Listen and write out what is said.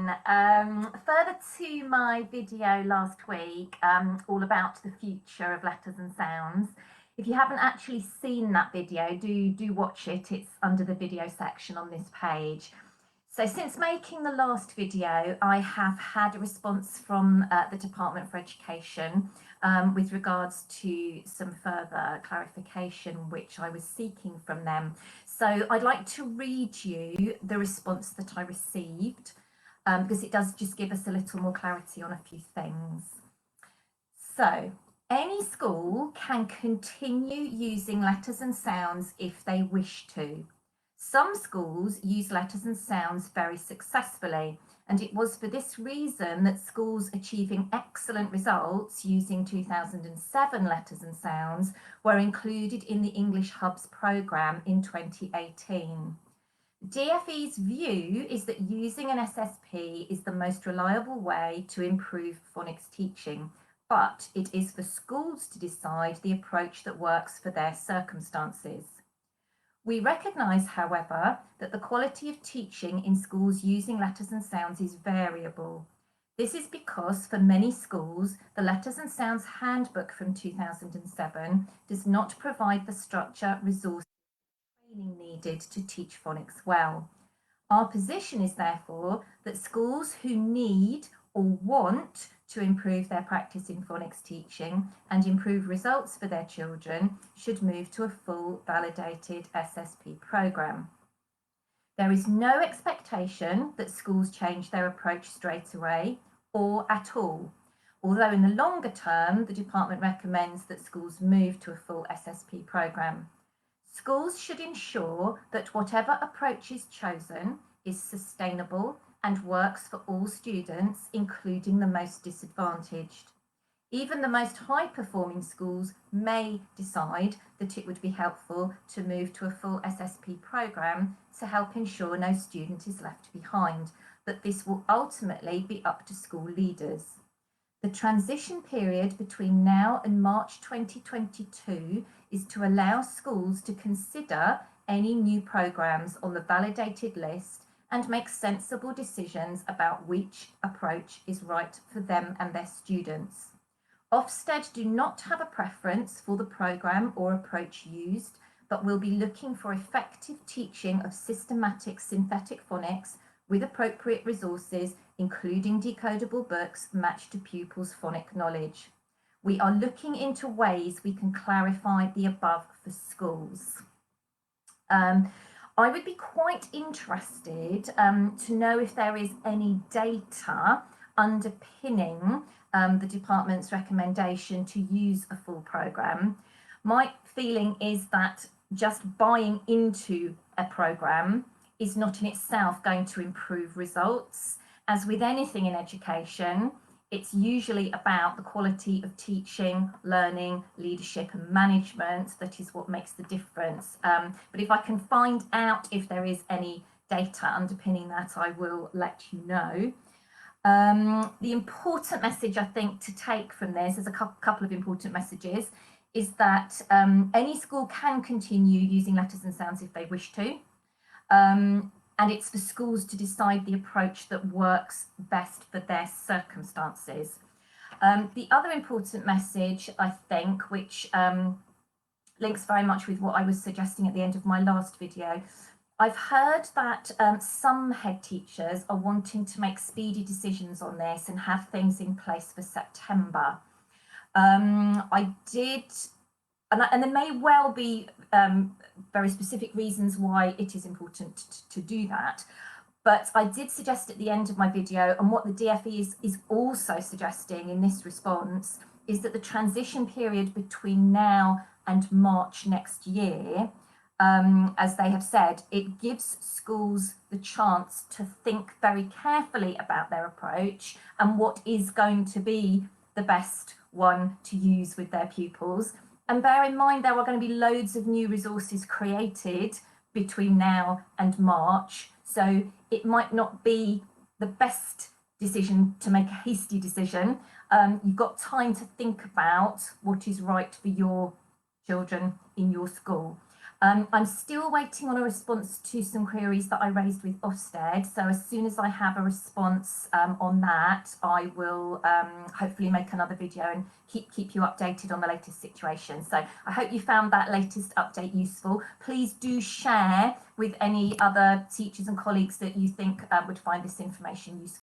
everyone. Further to my video last week, all about the future of letters and sounds. If you haven't actually seen that video, do watch it. It's under the video section on this page. So since making the last video, I have had a response from the Department for Education with regards to some further clarification which I was seeking from them. So I'd like to read you the response that I received because it does just give us a little more clarity on a few things. So, any school can continue using letters and sounds if they wish to. Some schools use letters and sounds very successfully, and it was for this reason that schools achieving excellent results using 2007 letters and sounds were included in the English Hubs programme in 2018. DFE's view is that using an SSP is the most reliable way to improve phonics teaching, but it is for schools to decide the approach that works for their circumstances. We recognise, however, that the quality of teaching in schools using letters and sounds is variable. This is because for many schools, the Letters and Sounds Handbook from 2007 does not provide the structure, resources, and training needed to teach phonics well. Our position is therefore that schools who need or want to improve their practice in phonics teaching and improve results for their children should move to a full validated SSP programme. There is no expectation that schools change their approach straight away or at all, although in the longer term, the department recommends that schools move to a full SSP programme. Schools should ensure that whatever approach is chosen is sustainable and works for all students, including the most disadvantaged. Even the most high-performing schools may decide that it would be helpful to move to a full SSP programme to help ensure no student is left behind, but this will ultimately be up to school leaders. The transition period between now and March 2022 is to allow schools to consider any new programmes on the validated list and make sensible decisions about which approach is right for them and their students. Ofsted do not have a preference for the programme or approach used, but will be looking for effective teaching of systematic synthetic phonics with appropriate resources, including decodable books matched to pupils' phonic knowledge. We are looking into ways we can clarify the above for schools. I would be quite interested to know if there is any data underpinning the department's recommendation to use a full programme. My feeling is that just buying into a programme is not in itself going to improve results. As with anything in education, it's usually about the quality of teaching, learning, leadership and management that is what makes the difference. But if I can find out if there is any data underpinning that, I will let you know. The important message I think to take from this, there's a couple of important messages, is that any school can continue using letters and sounds if they wish to. And it's for schools to decide the approach that works best for their circumstances. The other important message, I think, which links very much with what I was suggesting at the end of my last video, I've heard that some head teachers are wanting to make speedy decisions on this and have things in place for September. And there may well be very specific reasons why it is important to do that. But I did suggest at the end of my video, and what the DFE is also suggesting in this response, is that the transition period between now and March next year, as they have said, it gives schools the chance to think very carefully about their approach and what is going to be the best one to use with their pupils. And bear in mind, there are going to be loads of new resources created between now and March. So it might not be the best decision to make a hasty decision. You've got time to think about what is right for your children in your school. I'm still waiting on a response to some queries that I raised with Ofsted. So as soon as I have a response on that, I will hopefully make another video and keep you updated on the latest situation. So I hope you found that latest update useful. Please do share with any other teachers and colleagues that you think would find this information useful.